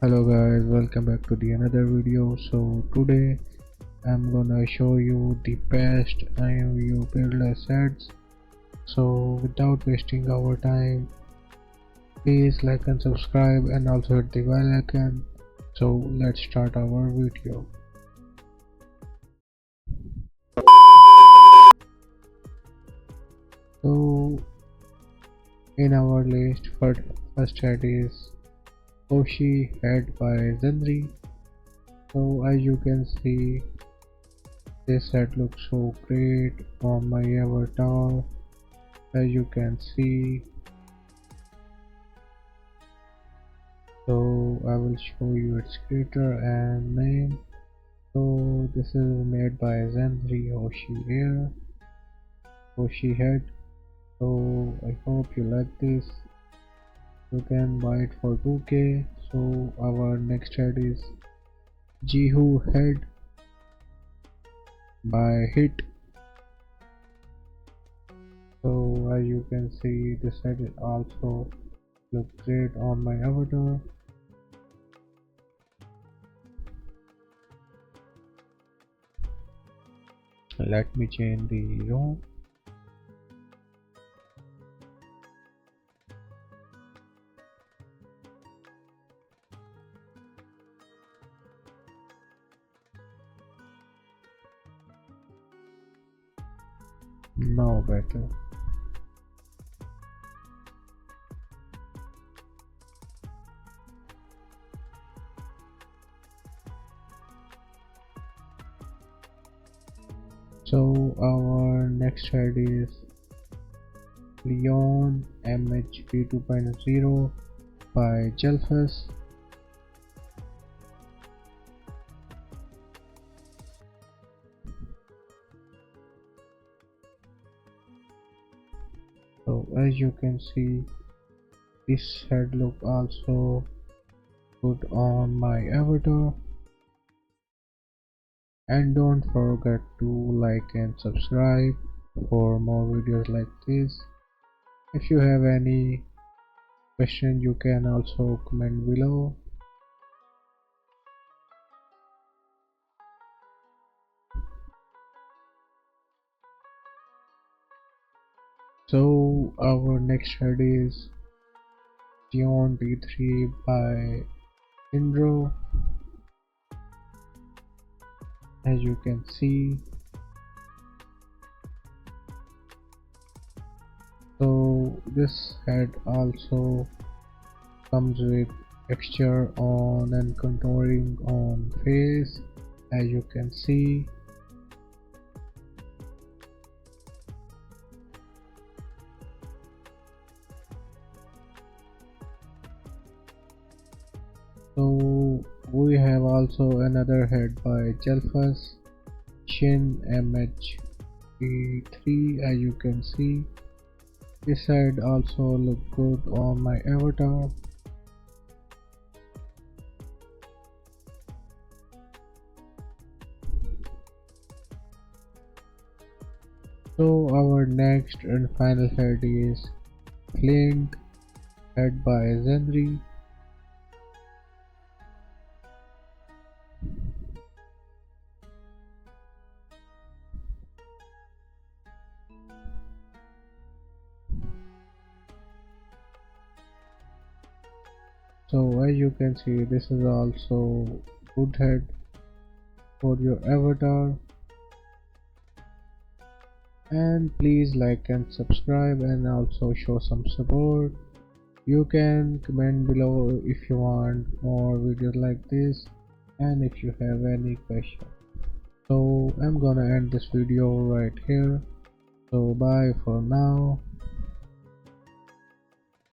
Hello guys, welcome back to the another video. So today I'm gonna show you the best Imvu build assets. So without wasting our time, please like and subscribe and also hit the bell icon. So let's start our video. So in our list, first head is Hoshi head by Zenri. So as you can see, this head looks so great on my avatar. As you can see, so I will show you its creator and name. So this is made by Zenri Hoshi here, Hoshi head. So I hope you like this. You can buy it for 2k. So our next head is Jihu head by Hit. So as you can see, this head also look great on my avatar. Let me change the ROM. Now better. So our next head is Leon MHP 2.0 by Jelfus. So as you can see, this head look also good on my avatar. And don't forget to like and subscribe for more videos like this. If you have any question, you can also comment below. So our next head is Tion D3 by Indro. As you can see, so this head also comes with texture on and contouring on face. As you can see, so we have also another head by Jelfus, Shin MH3. As you can see, this head also look good on my avatar. So our next and final head is Flint head by Zenri. So as you can see, this is also good head for your avatar. And please like and subscribe and also show some support. You can comment below if you want more videos like this and if you have any question. So I'm gonna end this video right here. So bye for now.